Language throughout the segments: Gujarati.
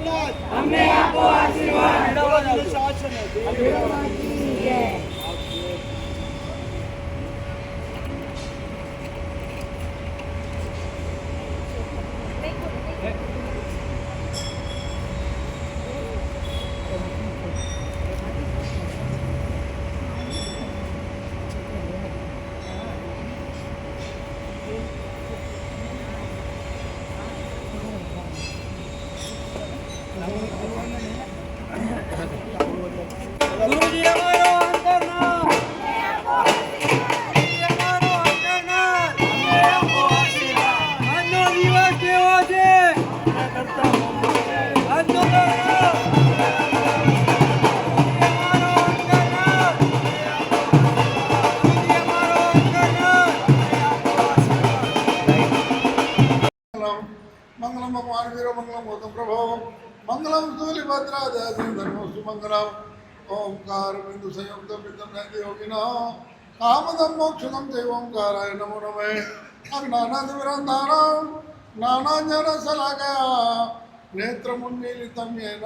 અમને આપો આશીર્વાદ. ગુરુજી અમારો અંતરનાથ, ગુરુજી અમારો અંતરનાથ, અમને આપો આશીર્વાદ. આજનો દિવસ કેવો છે? આજનો દિવસ मंगलम भगवान वीरो मंगलम गौतम प्रभो मंगलम सूर्यभद्रादय धर्मो सुमंगलम ओंकार बिंदु संयुक्त बिंदु नैति योगिना कामदम मोक्षदम देव ओंकाराय नमो नमः अज्ञानादिवरन्धानां ज्ञानाञ्जन शलाकया नेत्रमुन्मीलितं येन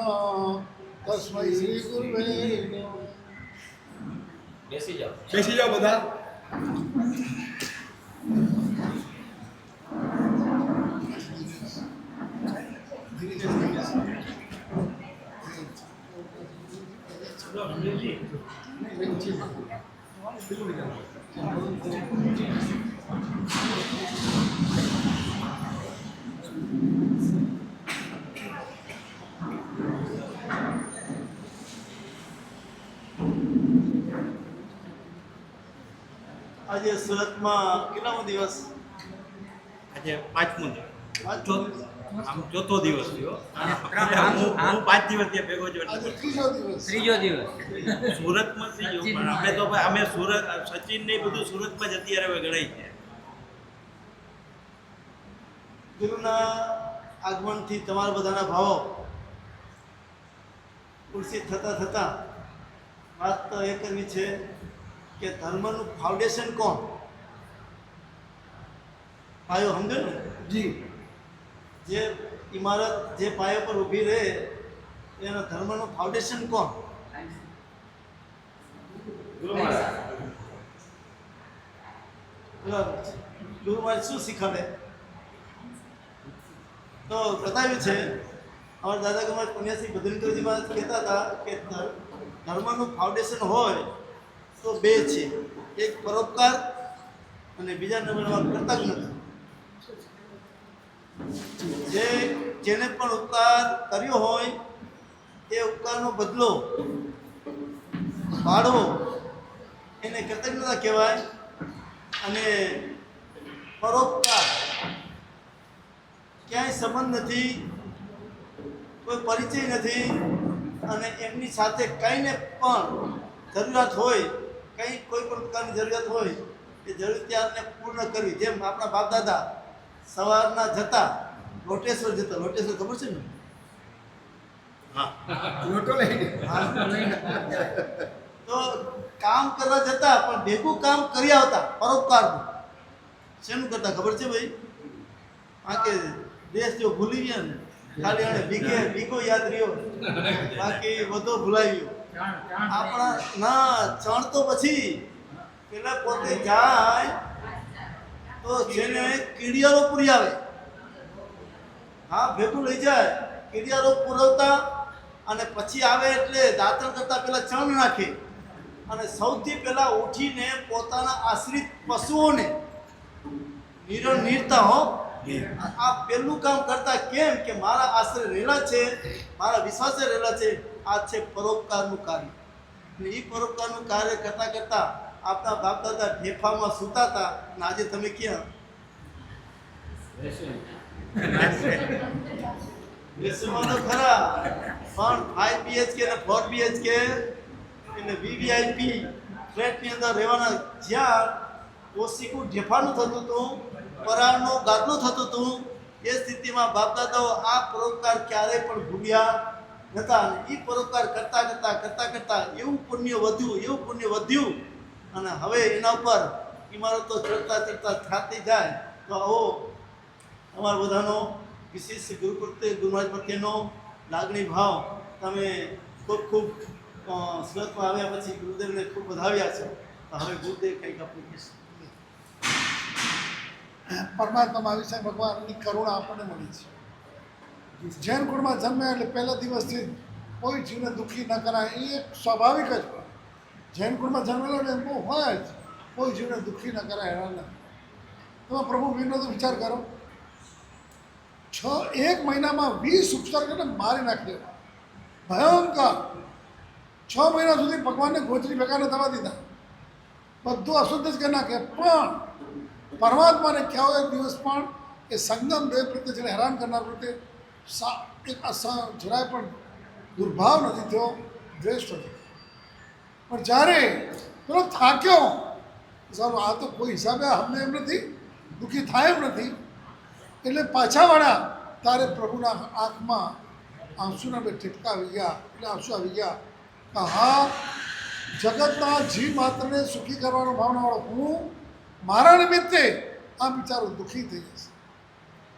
तस्मै श्री गुरुवे नमः. બેસી જાઓ બધા. આજે સુરતમાં કેટલામો દિવસ? આજે પાંચમો દિવસ, આમ ચોથો દિવસ થયો. હું 5 દિવસ ત્યાં ભેગો છું. આજે ત્રીજો દિવસ. સુરતમાં ત્રીજો, પણ અમે તો ભાઈ અમે સુરત સચિન ને બધું સુરતમાં જ અત્યારે હવે ગણાય છે. ગુરુના આગમનથી તમારા બધાના ભાવો કુર્સી થતા થતા વાત તો એ કરવી છે કે ધર્મનું ફાઉન્ડેશન કોણ? પાયો સમજો ને જી. જે ઇમારત જે પાયો પર ઊભી રહે એના ધર્મનું ફાઉન્ડેશન કોણ? બરાબર છે. ગુરુ મહારાજ શું શીખવાડે? તો બતાવ્યું છે અમારા દાદા કુમાર પુણ્યશ્રી ભદ્રેન્દ્રજી મહારાજ કહેતા હતા કે ધર્મનું ફાઉન્ડેશન હોય તો બે છે, એક પરોપકાર અને બીજા નંબરમાં કૃતજ્ઞતા. જેને પણ ઉપકાર કર્યો હોય એ ઉપકારનો બદલો પાડવો એને કૃતજ્ઞતા કહેવાય. અને પરોપકાર ક્યાંય સંબંધ નથી, કોઈ પરિચય નથી, અને એમની સાથે કંઈને પણ જરૂરિયાત હોય, કોઈ પણ પ્રકારની જરૂરિયાત હોય એ જરૂરિયાતને પૂર્ણ કરવી. જેમ આપણા બાપ દાદા સવારના જતા લોટેશ્વર જતા, લોટેશ્વર ખબર છે ને? લોટો લઈને તો કામ કરવા જતા પણ ભેગું કામ કરી આવતા. પરોપકારનું શેનું કરતા ખબર છે ભાઈ? આ કે દેશ જો ભૂલી ગયા ને, ખાલી આને બીકો યાદ રહ્યો, બાકી બધો ભૂલાઈ ગયો. આપણા ના ચણ તો પછી પેલા પોતે જાય તો જેને કીડિયારો પૂરી આવે, હા ભેગું લઈ જાય, કીડિયારો પુરવતા, અને પછી આવે એટલે દાંતણ કરતા પેલા ચણ નાખે, અને સૌથી પહેલા ઉઠીને પોતાના આશ્રિત પશુઓને નીરતા હો. આ પહેલું કામ કરતા. કેમ કે મારા આશ્રય રહેલા છે, મારા વિશ્વાસે રહેલા છે. આ છે પરોપકારનું કાર્ય. અને એ પરોપકારનું કાર્ય કરતા કરતા આપણા બાપ દાદા ઢેફામાં સૂતા હતા, અને આજે તમે ક્યાં બેસવામાં તો ખરા, પણ 5 BHK ને 4 BHK એટલે VVIP ફ્લેટની અંદર રહેવાના. જ્યાં ઓશીકું ઢેફાનું થતું હતું, પરાળનો ગાદલું થતું હતું, એ સ્થિતિમાં બાપદાદાઓ આ પરોપકાર ક્યારેય પણ ભૂલ્યા નહોતા. અને એ પરોપકાર કરતા કરતા કરતા કરતા એવું પુણ્ય વધ્યું, અને હવે એના ઉપર ઇમારતો ચડતા ચડતા થતી જાય. તો આવો અમારા બધાનો વિશેષ ગુરુ મહારાજ પ્રત્યેનો લાગણી ભાવ તમે ખૂબ ખૂબ સુરતમાં આવ્યા પછી ગુરુદેવને ખૂબ વધાવ્યા છો. તો હવે ગુરુદેવ કંઈક આપણું કહેશે. પરમાત્મા વિશે ભગવાનની કરુણા આપણને મળી છે. જૈન કુળમાં જન્મ્યા એટલે પહેલા દિવસથી કોઈ જીવને દુઃખી ન કરાય એ એક સ્વાભાવિક જ હોય. જૈન કુળમાં જન્મેલો ને બહુ હોય જ કોઈ જીવને દુઃખી ન કરાય, હેરાન ન. તમે પ્રભુ વીરનો તો વિચાર કરો, 1 મહિનામાં 20 ઉપસર્ગને મારી નાખ્યો, ભયંકર. 6 મહિના સુધી ભગવાનને ગોચરી ભેગા ન થવા દીધા, બધું અશુદ્ધ જ કરી નાખે. પણ પરમાત્માને કહેવો એક દિવસ પણ એ સંગમ દેવ પ્રત્યે જેને હેરાન કરનાર પ્રત્યે એક જરાય પણ દુર્ભાવ નથી થયો, દ્વેષ નથી. પણ જ્યારે પેલો થાક્યો, સારું આ તો કોઈ હિસાબે અમને એમ નથી, દુઃખી થાય એમ નથી, એટલે પાછા વળ્યા ત્યારે પ્રભુના આંખમાં આંસુના બે ટીપકા આવી ગયા, એટલે આંસુ આવી ગયા કે હા, જગતના જીવ માત્રને સુખી કરવાનો ભાવનાવાળો હું મારા નિમિત્તે આ વિચારો દુઃખી થઈ જશે.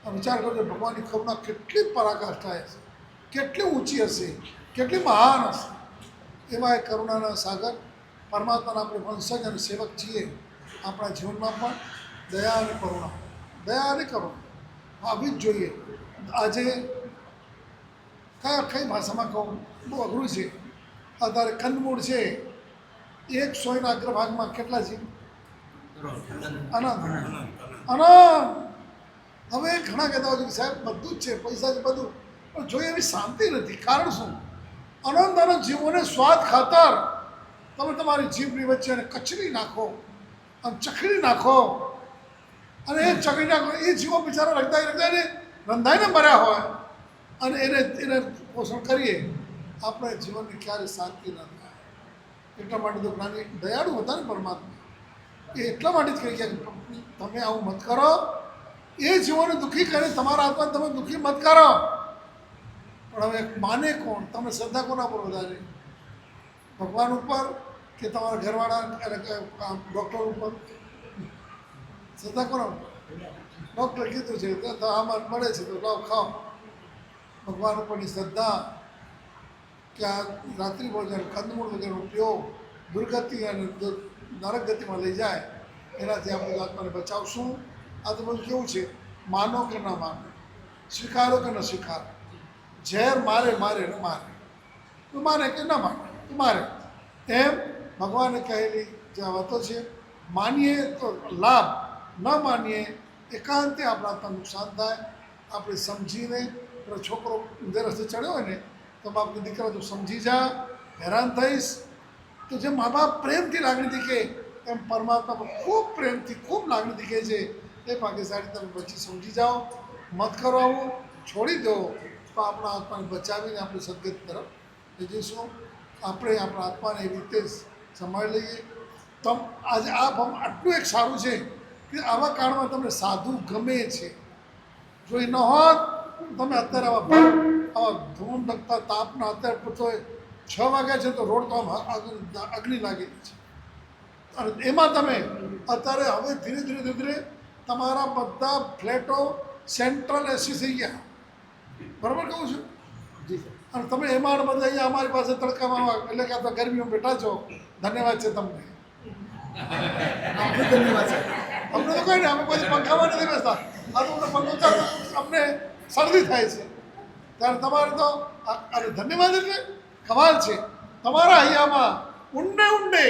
આ વિચાર કરજો ભગવાનની કરુણા કેટલી પરાકાષ્ઠા હશે, કેટલી ઊંચી હશે, કેટલી મહાન હશે. એવા એક કરુણાના સાગર પરમાત્માના આપણે વંશજ અને સેવક છીએ. આપણા જીવનમાં પણ દયા અને કરુણા, દયા અને કરુણા આવી જ જોઈએ. આજે કઈ ભાષામાં કહું બહુ અઘરું છે. અત્યારે કંદમૂળ છે, એક સોયના અગ્રભાગમાં કેટલા છે? આનંદ. હવે ઘણા કહેતા હોય છે કે સાહેબ બધું જ છે, પૈસા છે બધું, પણ જોઈએ એવી શાંતિ નથી. કારણ શું? અનંત જીવોને સ્વાદ ખાતર તમે તમારી જીભની વચ્ચે એને કચરી નાખો અને ચખડી નાખો, અને એ ચખડી નાખો. એ જીવો બિચારા રખતા એને રંધાઈને મર્યા હોય, અને એને પોષણ કરીએ, આપણે જીવનની ક્યારે શાંતિ ન થાય. એટલા માટે તો જ્ઞાની દયાળુ હતા ને પરમાત્મા, એ એટલા માટે જ કહી ગયા કે તમે આવું મત કરો, એ જીવોને દુઃખી કરે, તમારા આત્માને તમે દુઃખી મત કરો. પણ હવે માને કોણ? તમે શ્રદ્ધા કોના પર વધારે? ભગવાન ઉપર કે તમારા ઘરવાળા ડૉક્ટર ઉપર? શ્રદ્ધા કોના ઉપર? ડૉક્ટર કીધું છે તો આમાં મળે છે તો લાવ ખાઓ. ભગવાન ઉપરની શ્રદ્ધા કે આ રાત્રિ ભોજન કંદમૂળ વગેરે ઉપયોગ દુર્ગતિ અને નરક ગતિમાં લઈ જાય, એનાથી આપણે આત્માને બચાવશું. આ તો બધું કેવું છે? માનો કે ન માનો, સ્વીકારો કે ન સ્વીકારો. ઝેર મારે ન મારે, તો માને કે ન માને તો મારે. એમ ભગવાને કહેલી જે વાતો છે, માનીએ તો લાભ, ન માનીએ એકાંતે આપણા આત્માને નુકસાન થાય. આપણે સમજીને, પેલો છોકરો ઊંધે રસ્તે ચડ્યો હોય ને તો બાપને દીકરા તું સમજી જા, હેરાન થઈશ. તો જે મા બાપ પ્રેમથી લાગણી દીખે એમ પરમાત્મા પર ખૂબ પ્રેમથી ખૂબ લાગણી દીખે છે. એ ભાગ્યશાળી તમે પછી સમજી જાઓ, મત કરો, આવું છોડી દો, તો આપણા આત્માને બચાવીને આપણે સદગતિ તરફ લઈ જઈશું. આપણે આપણા આત્માને એવી રીતે સંભાળી લઈએ. આજે આ આટલું એક સારું છે કે આવા કાળમાં તમને સાધુ ગમે છે. જો એ ન હોત, તમે અત્યારે આવા ધૂમ ધકતા તાપના અત્યારે પૂછો 6 વાગ્યા છે તો રોડ તો આમ અગ્નિ લાગેલી છે, અને એમાં તમે અત્યારે હવે ધીરે ધીરે તમારા બધા ફ્લેટો સેન્ટ્રલ એસી થઈ ગયા. બરાબર કહું છું? અને તમે એમાં બધા અહીંયા અમારી પાસે તડકામાં એટલે કે આપણે ગરમીમાં બેઠા છો, ધન્યવાદ છે તમને. ધન્યવાદ છે અમને તો કંઈ નહીં, અમે કોઈ પંખામાં નથી બેસતા. આ તો પંખો અમને શરદી થાય છે, ત્યારે તમારે તો અરે ધન્યવાદ એટલે કમાલ છે. તમારા અહીંયામાં ઊંડે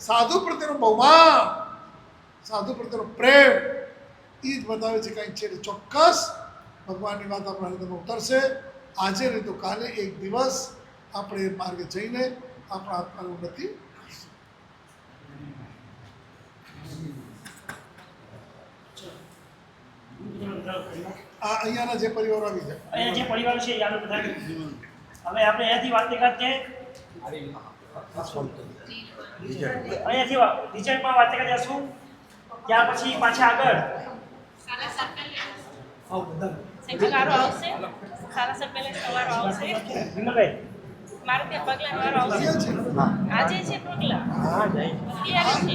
સાધુ પ્રત્યેનો બહુમાન, સાધુ પ્રત્યેનો પ્રેમ એ જ બતાવે છે કંઈક છે. ચોક્કસ ભગવાનની વાત આપણા હૃદયમાં ઉતરશે. આજે નહીં તો કાલે એક દિવસ આપણે એ માર્ગે જઈને આપણા આત્માની ઉન્નતિ કરશું. આ અહીંયાના જે પરિવારો આવી જાય, અહીંયા જે પરિવાર છે યાદ બધા હવે આપણે અહીંયાથી વાત કરતે અહીંયાથી રિઝલ્ટમાં વાત કરી જશું. ત્યાર પછી પાછા આગળ વારો આવશે, સારા સર પહેલા સવારો આવશે, વિમલભાઈ મારે ત્યાં પગલા વારો આવશે. આજે છે પગલા, અત્યારે છે.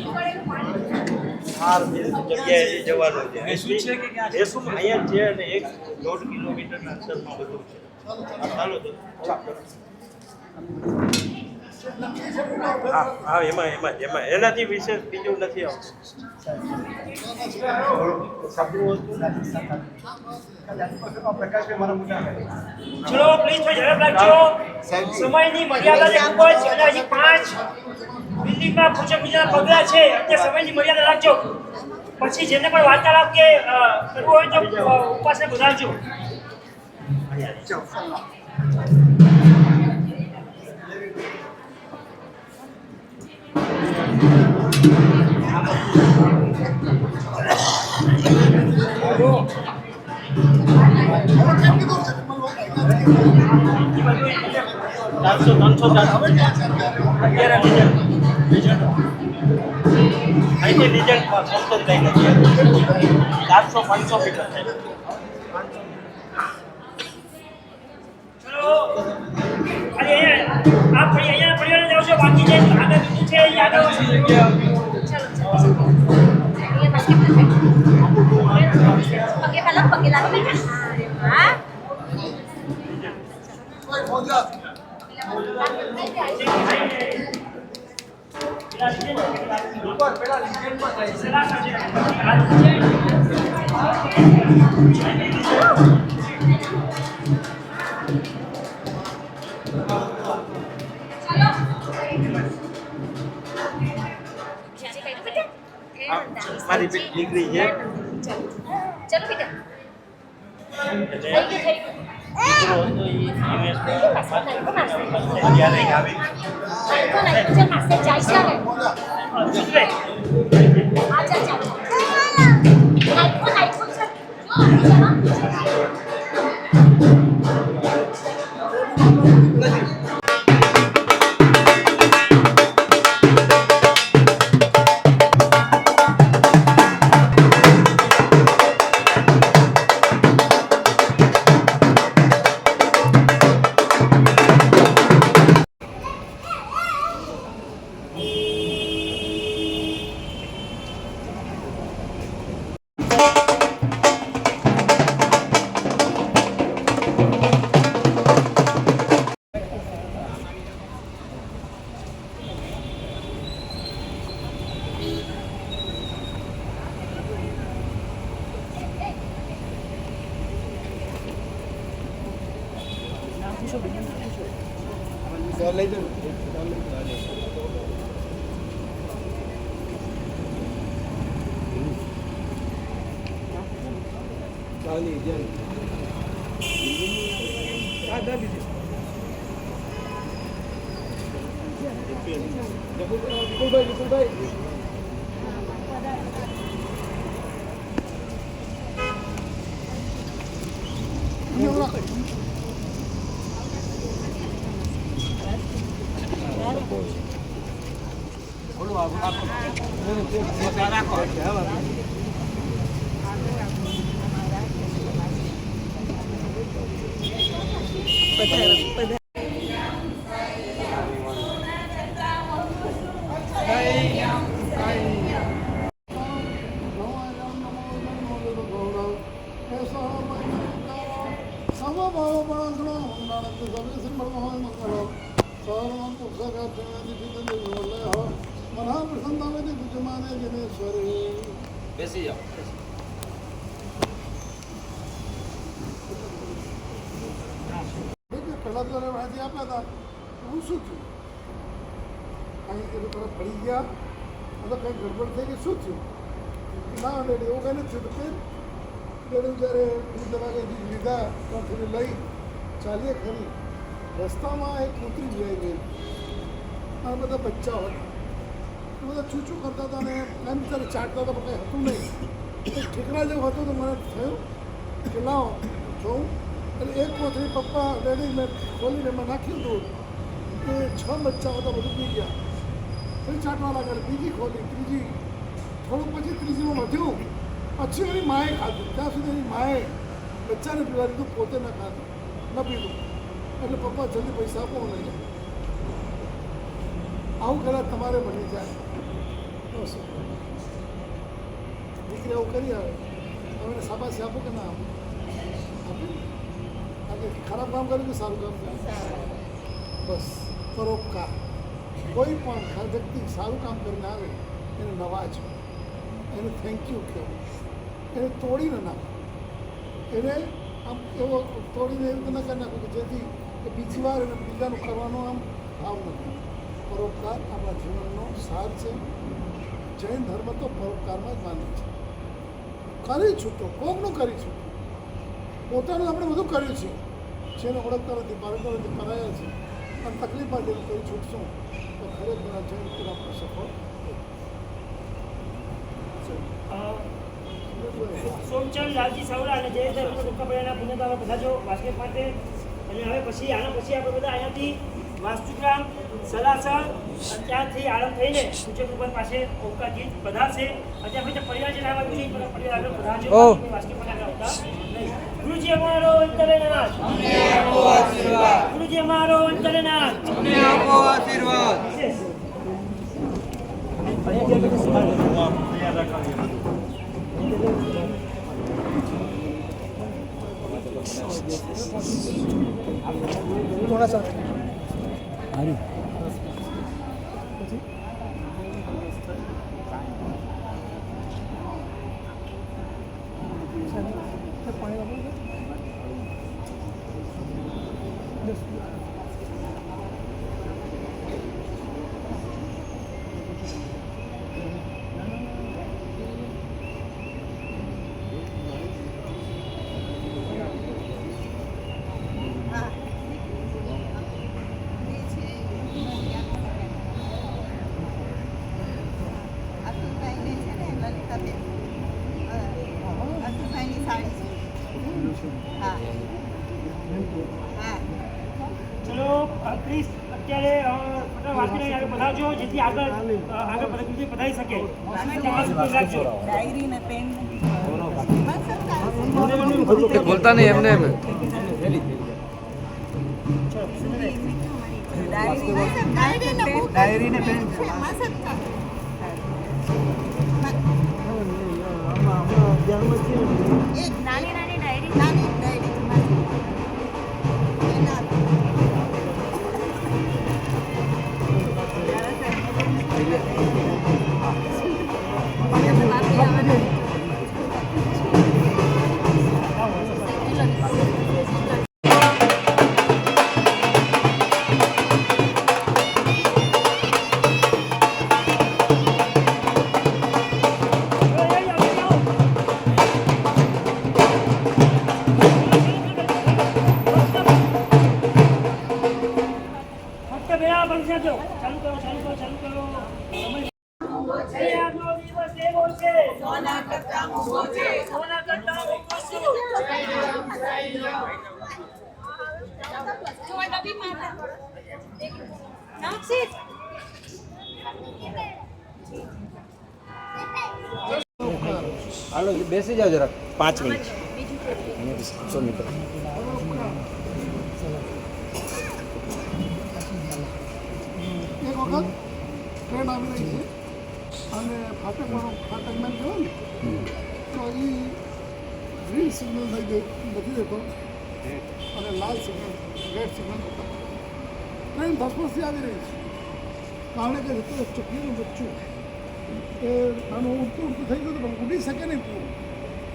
જગ્યાએ જવાનું છે. શું છે કે અહીંયા છે અને 1.5 કિલોમીટરના અંતરમાં બધું છે. ચાલો હા હા એમાં એનાથી વિશેષ બીજું નથી આવતું ચલો પ્લીઝ થોડી ઝડપ રાખજો સમયની મર્યાદા છે ખૂબ જ અને હજી 5 બિલ્ડિંગમાં પૂજા પૂજાના પગલા છે એટલે સમયની મર્યાદા રાખજો પછી જેને પણ વાર્તાલાપ કે કરવું હોય તો ઉપાસને બોલાવજો ચારસો 300 અત્યારે અહીંથી રિઝલ્ટમાં સંતોષ કઈ નથી 400-500 મીટર થાય ચલો અરે અહીંયા આ ફરી અહીંયા ફરીને જાવ છો બાકી જે આગળ બીજું છે Yadav Pakai balap, pakai lalu kan? કોઈ મોજા મારી દીકરી છે चलो बेटा દીકરો હતો એ યુએસ ત્યારે આવી चल मासे जायचं आहे अच्छा अच्छा ऐकून બેસી જાઓ પહેલા તો માહિતી આપ્યા હતા હું શું થયું અહીં એ લોકો પડી ગયા મતલબ કંઈક ગડબડ થઈ ગઈ શું થયું ના ડેડી એવું કંઈ નથી થયું ડેડી જ્યારે દૂધ વાગે લીધા ત્યાંથી લઈ ચાલીએ ખરી રસ્તામાં એક કૂતરી જોઈ ગઈ આ બધા બચ્ચા હતા એ બધા છૂછું કરતા હતા ને એમ ત્યારે ચાટતા હતા પણ કંઈ હતું નહીં એક ઠીકરા જેવું હતું તો મને થયું કે લાવો જોઉં એટલે એક કોથળી પપ્પા ડેડી મેં ખોલીને મેં નાખ્યું દૂધ કે 6 બચ્ચા હતા બધું પી ગયા ફરી ચાટવા લાગ્યા બીજી ખોલી ત્રીજી થોડુંક પછી ત્રીજીમાં વધ્યું પછી એની માએ ખાધું ત્યાં સુધી એની માએ બચ્ચાને પીવા દીધું પોતે ન ખાધું ન પીધું એટલે પપ્પા જલ્દી પૈસા આપો નહીં આવું કદાચ તમારે બની જાય બસ દીકરી આવું કરી આવે તમે શાબાશી આપો કે ના આપો આપે કે ખરાબ કામ કર્યું કે સારું કામ કર્યું? બસ પરોપકાર. કોઈ પણ વ્યક્તિ સારું કામ કરીને આવે એને નવાજો, એને થેન્ક યુ કહેવું, એને તોડીને નાખો, એને આમ એવો તોડીને એવી રીતે ન કરી નાખો કે જેથી એ બીજી વાર એને બીજાનું કરવાનો આમ ભાવ નથી. પરોપકાર આપણા જીવનનો સાર છે. જૈન ધર્મ તો પરોપકારમાં જ માને છે. કરી છૂટો, કોકનું કરી છૂટો. પોતાનું આપણે બધું કર્યું છે, જેને ઓળખતા નથી, બાળકો નથી, કરાયા છે, અને તકલીફમાં જેને કરી છૂટશું તો ખરેખર આ જૈન કુલ આપણે સફળ. સોમચંદ લાલજી સાવડા અને જય ધર્મ ટૂંકાપડિયાના પુણ્યતાઓ બધા જો વાસ્કેટ માટે. અને હવે પછી આના પછી આપણે બધા અહીંયાથી વાસ્તુગ્રામ સલાસર અને ત્યાંથી આરંભ થઈને પૂજ્ય ભગવાન પાસે ઓમકારજી પધારશે. અત્યારે પછી પરિવાર જે નામ આપ્યું છે પરિવાર આગળ પધારજો. વાસ્કેટ માટે આગળ આવતા નહીં. ગુરુજી અમારો અંતરેનાથ, ગુરુજી અમારો અંતરેનાથ, અમને આપો આશીર્વાદ. ચલો પ્લીઝ અત્યારે વાસ્કેટ આગળ પધારજો જેથી આગળ પ્રગતિ પધારી શકે. રાખજો. બોલતા નહીં એમને એમ. ડાયરી ને પેન નાની નાની ડાયરી. હાલો બેસી જાઓ જરાક. 5 મિનિટ. એક વખત ટ્રેન આવી રહી છે અને ફાટકમેન કહ્યું ને તો એ ગ્રીન સિગ્નલ થઈ ગઈ નથી દેતો અને લાલ સિગ્નલ રેડ સિગ્નલ ટ્રેન ધસમસથી આવી રહી છે. કારણ કે જતું ચકલીનું બચ્ચું એ આનું ઉડતું ઉડતું થઈ ગયું પણ ઉડી શકે નહીં પૂરું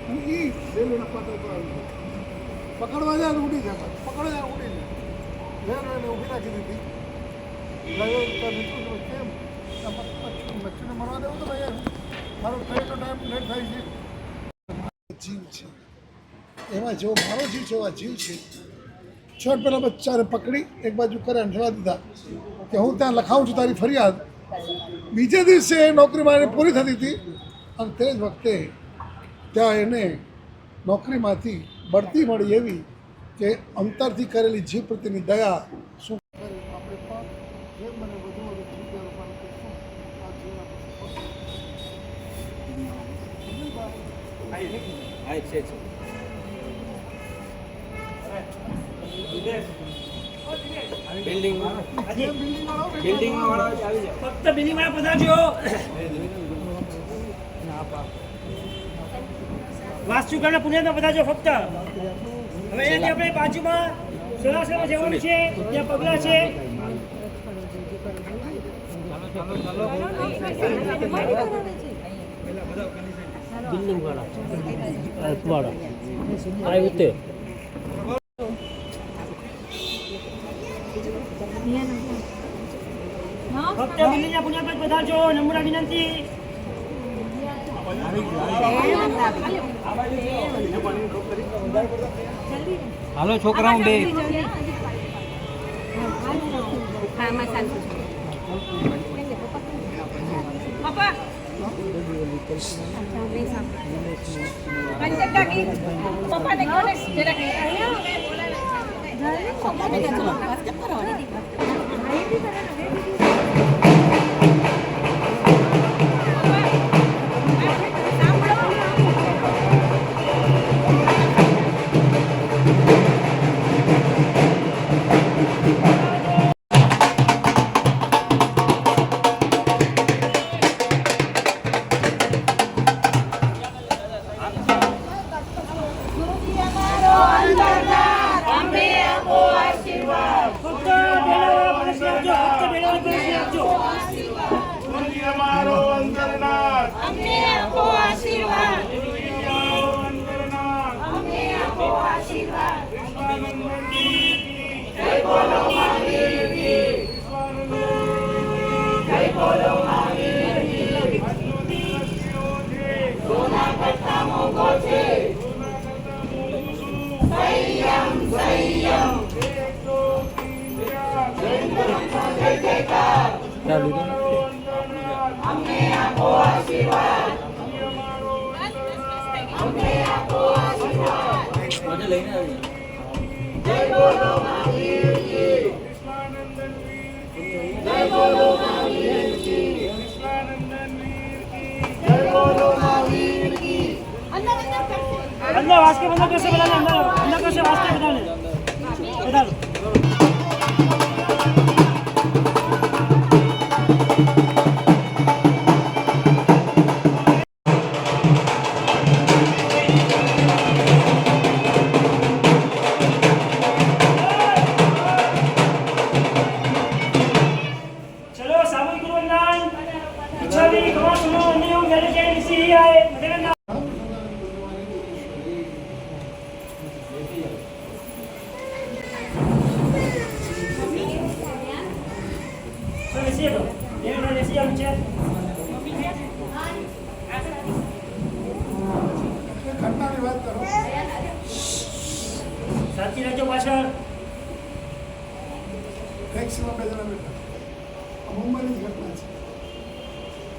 અને એ રેલવેના પાટા ઉપર આવી ગયું. પકડવા જાય ઉડી જાય, પકડવા જાય ઉડી જાય. રેલવેને ઊભી રાખી દીધી. ડ્રાઈવર કેમ મચ્છીને મળવા દેવું તો ભાઈ મારો ટ્રેનનો ટાઈમ લેટ થાય છે. જીવ છે એમાં જેવો મારો જીવ છે એવા જીવ છે. છોડ પહેલાં બચ્ચાને પકડી એક બાજુ કરે અને જવા દીધા કે હું ત્યાં લખાવું છું તારી ફરિયાદ. બીજે દિવસે નોકરીમાં એને પૂરી થતી હતી અને તે જ વખતે ત્યાં એને નોકરીમાંથી બઢતી મળી એવી કે અંતરથી કરેલી જીવ પ્રત્યેની દયા શું આપણે પણ જે મને વધુ જીવ રૂપાનું કરશું આ જીવન ફક્ત બિલ્ડિંગ વાળા પધારજો. વાસ્તુગ્રામના પુણ્યમાં પધારજો ફક્ત. હવે અહીંયાથી આપણે બાજુમાં સલાસરમાં જવાનું છે, ત્યાં પગલા છે. બિલ્ડિંગ વાળા આ ઉતે ફક્ત બિલ્ડિંગના પુણ્ય પર પધારજો, નમ્ર વિનંતી. હાલો છોકરાઓ બે પપ્પા પપ્પાને કહો ને જરાક ફક્ત બેલાવાળા માણસને આપજો, ફક્ત બેલાવાળા માણસને આપજો. અમારો અંતરનાથ અમને આપો આશીર્વાદ. અમને આપો આશીર્વાદ. જય બોલો મહાવીર કી. જય બોલો મહાવીર કી. સોના કરતા મોંઘો છે. સંયમ સંયમ. જય જયકાર. અમને આપો આશીર્વાદ. અમને આપો આશીર્વાદ. જય બોલો મહાવીર કી. જય બોલો મહાવીર કી. જય બોલો મહાવીર કી. અંદર વાસ્કે બંધ કરશે બધાને, અંદર કરશે વાસ્કે બધાને. બધાને. चलो सामूहिक गुरुवंदन. इच्छामि कमा सुनो अन्यो मेरे के निसी आए मदन. So niसी तो ये ना निसी हम છે. ઘટનાની વાત કરો. સાચી રાખજો પાછળ. ટેક્સીમાં બે જણા બેઠા. આ મુંબઈની જ ઘટના છે.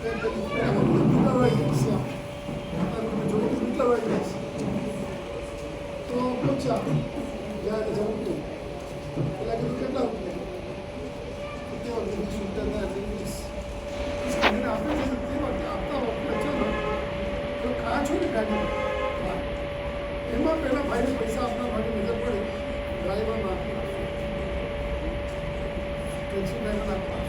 કેટલા વાગે છે? જોડે કેટલા વાગે છે? તો પૂછ્યા જ્યારે જવું હતું પેલા કીધું કેટલા રૂપિયા? કેવા કીધું સુવિધા આપણે તે વખતે આપતા વખતે ચલો તો કાં છો ને ગાડી એમાં પહેલાં ભાઈને પૈસા આપવા માટે નજર પડી ડ્રાઈવરમાં આપી ટેક્સી ડ્રાઈવર આપવા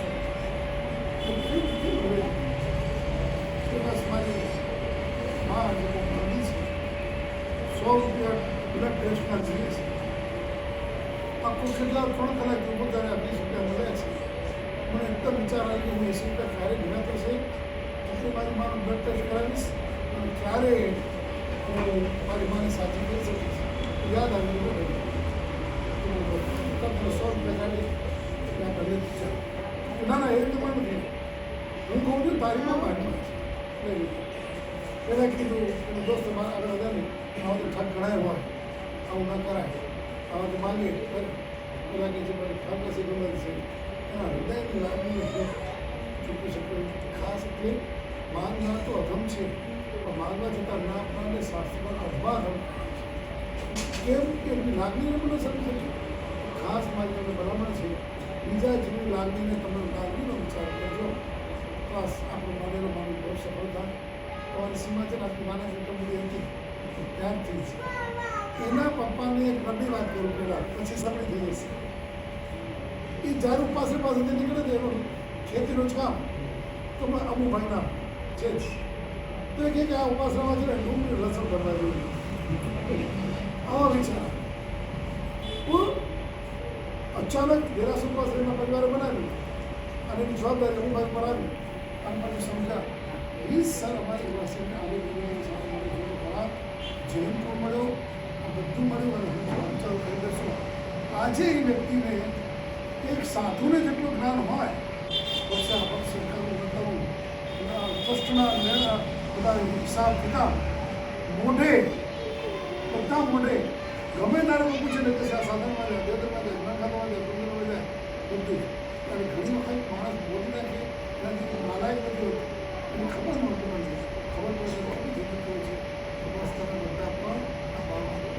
બસ મારી માં જે મંદી છે 100 રૂપિયા બ્લડ ટેસ્ટના જોઈએ છે આખું કેટલા 3 કલાક ઉભો ત્યારે 20 રૂપિયા મળ્યા છે મને એકદમ વિચાર આવ્યો હું 80 રૂપિયા ક્યારે ભેગા થશે એટલે મારી માનું બ્લડ ટેસ્ટ કરાવીશ અને ક્યારે હું મારી માને સાચી કરી શકીશ યાદ આવ્યું તમને 100 રૂપિયા કાઢી ત્યાં ભલે ના ના એ તમારે નથી હું કહું છું તારી માં મારી નહીં પહેલાં કીધું એનો દોસ્ત આગળ હતા ને આવા તો ઠગ ગણાય હોય આવું ના કરાય આવા તો માંગે પેલા કે છે ભાઈ ઠગ હશે ગમે છે એના હૃદયની લાગણી ચૂકી શકે ખાસ એટલે માંગનાર તો અધમ છે પણ માંગવા છતાં ના આપનારને શાસ્ત્રમાં અભા કેમ કે એમની લાગણીને પણ સમજી શકે ખાસ મારી તમને ભલામણ છે બીજા જેવી લાગણીને તમે લાગણીનો વિચાર કરજો બસ આપણું માનેલો માનું બહુ સફળ થાય તમારી સીમા છે ને આપણી માને કુટુંબની હતી ત્યારથી જ એના પપ્પાને એક નવી વાત કરું પહેલાં પછી સમય થઈ જશે એ જારું પાસે પાસેથી નીકળે ને એનું ખેતીનું જ કામ તો અમુક ભાઈના છે જ તો એ કે આ ઉપાસનામાં છે ને ડુંગળી લસણ કરવા જોઈએ આવા વિચાર અચાનક દેરાસર પાસે એના પરિવારે બનાવી અને એની જવાબદારી હું ભાઈ પર આવી અને મને સમજ્યા એ સર અમારી પાસે આવી જૈન પણ મળ્યો આ બધું મળ્યું અને હું ચાલુ કરી દઈશું. આજે એ વ્યક્તિને એક સાધુને જેટલું જ્ઞાન હોય પક્ષા પક્ષ કરવું ટ્રસ્ટના બધા હિસાબ કિતાબ મોઢે બધા મોઢે ગમે તારે પૂછે ને કે આ સાધનમાં જાય દેવમાં જાય ખાતામાં જાય મંદિરમાં જાય બધું અને ઘણી વખત માણસ બોલી નાખે એનાથી નાલાયક નથી હોતું એને ખબર નહોતું મને ખબર પડે કેટલી જિંદગી હોય છે બસ તમે બધા પણ આ બાબત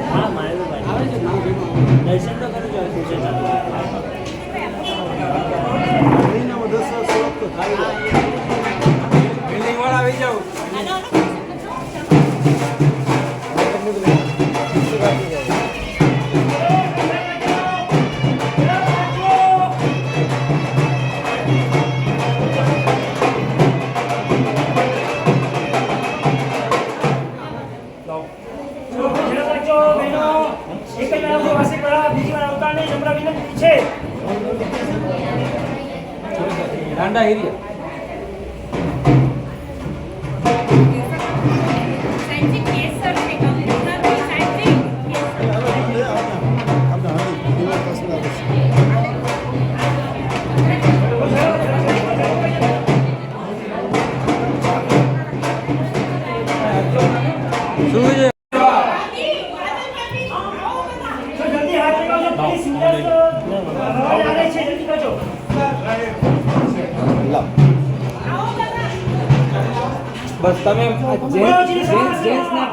હા મારે દર્શન તો કરું છું પૂછે ચાલુ બિલ્ડિંગ વાળા આવી જાઓ Randa area. બસ તમે જેન્ટ્સ ના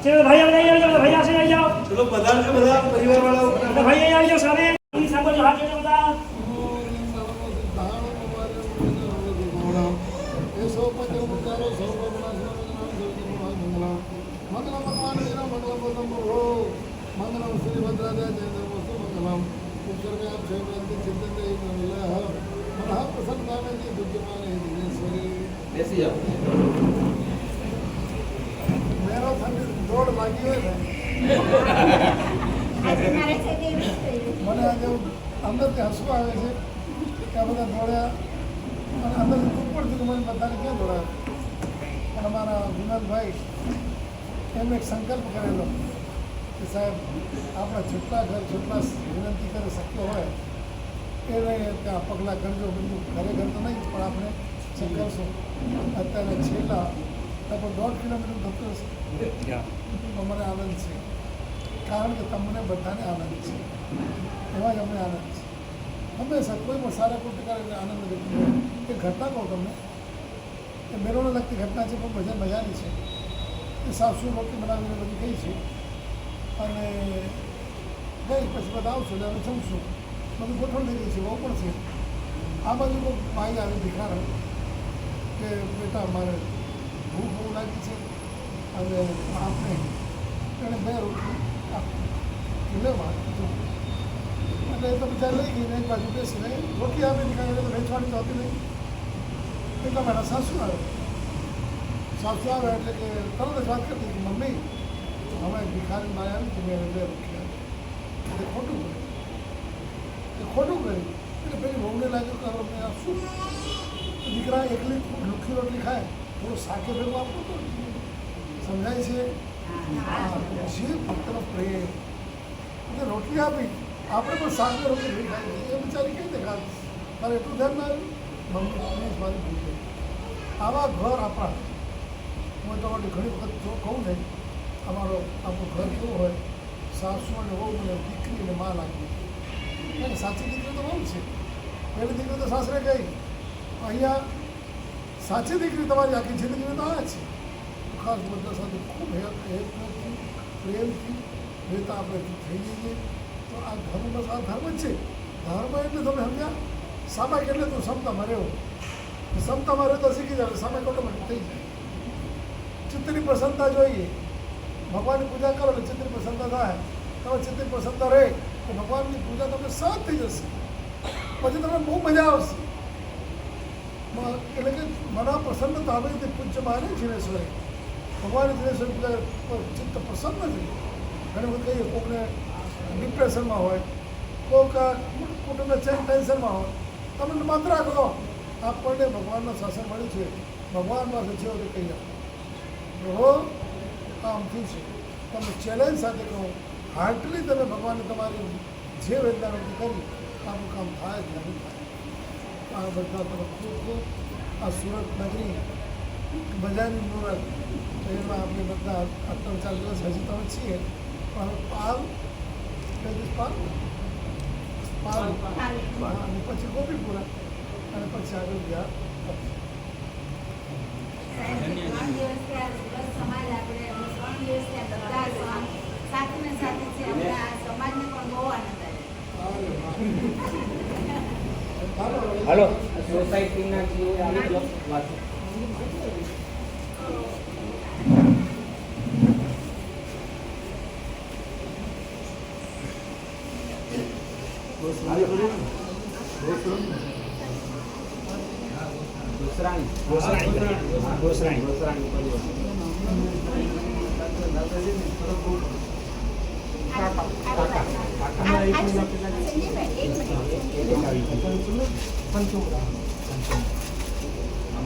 चलो भाई आ जाओ भैया से आ जाओ चलो पधार से બધા પરિવાર વાળાઓ भाई आ जाओ सामने सामने जो हाथ जोड़ो बता મંગલમ શ્રી ભદ્રાદય જય વસ્તુ મંગલમ ઉપસર में आप जय मंदिर चिंतन मनः प्रसन्नामे दुर्गमाने दिनेश्वरी બેસી જાઓ મેરાથોન દોડ લાગી હોય ને મને આજે અંદરથી હસવું આવે છે કે આ બધા દોડ્યા અને અંદરથી ખૂબ પણ વર્ષથી મને બધાને ક્યાં જોડાયો પણ અમારા વિનોદભાઈ એમણે એક સંકલ્પ કરેલો કે સાહેબ આપણા જેટલા ઘર જેટલા વિનંતી કરી શક્ય હોય એને ત્યાં પગલાં કરજો. બીજું ખરેખર તો નહીં પણ આપણે સંકલ્પશું. અત્યારે છેલ્લા લગભગ 1.5 કિલોમીટર થતું હશે. મને આનંદ છે કારણ કે તમને બધાને આનંદ છે, એમાં જ અમને આનંદ છે. હંમેશા કોઈ પણ સારા કોઈ પ્રકારે આનંદ વ્યક્ત હોય. એ ઘટના કહું તમને, એ મેળોને લગતી ઘટના છે પણ બધા મજાની છે. એ સાસુ રોટી બનાવીને બધી ગઈ છે અને ગઈ પછી બધા આવશું એટલે અમે જમશું. બધું ગોઠવણ થઈ ગઈ છે, બહુ પણ છે. આ બાજુ કોઈ ભાઈ આવી ભિખાર કે બેટા મારે ભૂખ બહુ લાગી છે અને આપણે એને 2 રોટલી આપી લેવા એટલે એ તો બિચાર લઈ ગઈને એક બાજુ બેસીને રોટલી આપી દીધા. તો વેચવાની તો હતી નહીં. એટલા મારા સાસુ આવે એટલે કે તરત જ વાત કરતી કે મમ્મી હવે ભિખારી મારે આવી કે મેં 2 રોટલી આપી. એટલે ખોટું કર્યું એટલે પેલી બહુને લાગ્યું કે હવે મેં આપશું. દીકરા એકલી લુખી રોટલી ખાય, થોડું શાકે ભેગું આપવું તો સમજાય છે. પછી ભક્તનો પ્રેમ એટલે રોટલી આપી, આપણે પણ શાક રોટલી ભેગી ખાઈ એ બિચારી કેવી રીતે ખાય તારે એટલું ધ્યાન ના આવ્યું. મમ્મી મારી ભૂલ ગઈ. આવા ઘર આપણા હું તમારી ઘણી વખત જો કહું ને અમારો આપણું ઘર કેવું હોય, સાસુ અને વહુ અને દીકરી અને મા લાગી. કારણ કે સાચી દીકરી તો બહુ છે. પહેલી દીકરી તો સાસરે ગઈ, અહીંયા સાચી દીકરી તમારી આખી જિંદગીની તો આ છે. ખાસ બધા સાથે ખૂબ હેતથી પ્રેમથી રહેતા આપણે થઈ જઈએ તો આ ધર્મ બસ આ ધર્મ જ છે. ધર્મ એટલે તમે સમજ્યા, સામાયિક એટલે તું ક્ષમતામાં રહેવું. ક્ષમતામાં રહેતો શીખી જાય, સામાયિક ઓટોમેટિક થઈ જાય. ચિત્તની પ્રસન્નતા જોઈએ, ભગવાનની પૂજા કરો એટલે ચિત્તની પ્રસન્નતા થાય. તમે ચિત્તની પ્રસન્નતા રહે તો ભગવાનની પૂજા તમને સહજ થઈ જશે. પછી તમને બહુ મજા આવશે. એટલે કે મના પ્રસન્નતા આવે તે પૂજ્ય માને જીનેશ્વરી ભગવાન જીનેશ્વરી પૂજા પર ચિત્ત પ્રસન્ન થઈ. ઘણી વખત કહીએ કોઈકને ડિપ્રેશનમાં હોય, કોઈક કુટુંબને ટેન્શનમાં હોય, તમે માત્ર રાખો આપણને ભગવાનનું શાસન મળ્યું છે. ભગવાન પાસે છે તે કહી આપો પ્રભુ કામથી છે. તમે ચેલેન્જ સાથે કહો, હાર્ટલી તમે ભગવાનને તમારી જે વેદના કરી આપણું કામ થાય જ નહીં થાય. આ બધા તમે ખૂબ આ સુરત નગરી બજારની મુહૂર્ત એમાં આપણે બધા 3-4 દિવસ હજી તમે છીએ પણ પાલ અને પછી ગોપીપુરા અને પછી આગળ ગયા. હાલો સોસાયટીના જે આવી ગયો વાત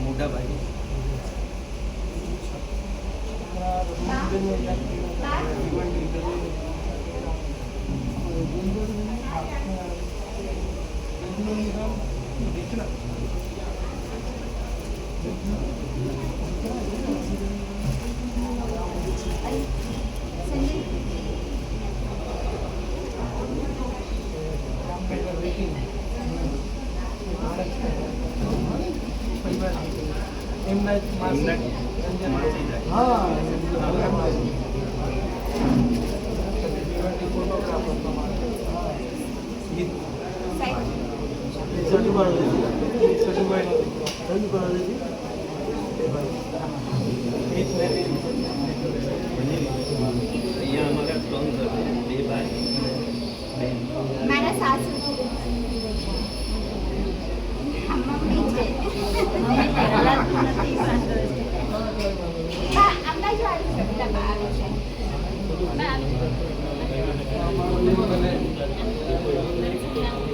મોટા ભાઈ મારા સાસુ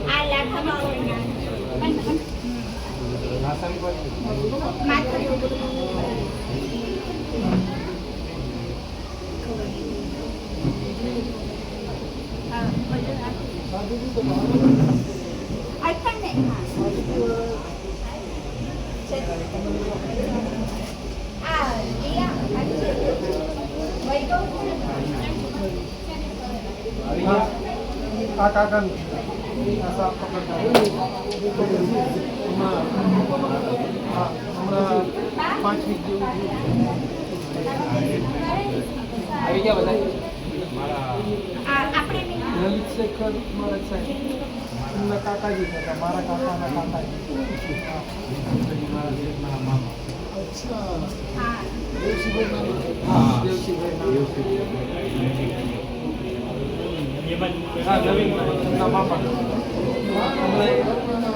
આ લાખમાં અર્પણ નહીં હા આ કાકા હમણાં 5 વીક જેવું આવી ગયા બધા લલિત શેખર મારા સાહેબ એમના કાકાજી હતા મારા કાકાના કાકાજી મારા મામા અચ્છા હા દેવસીભાઈ હા નવીન મામા હમણાં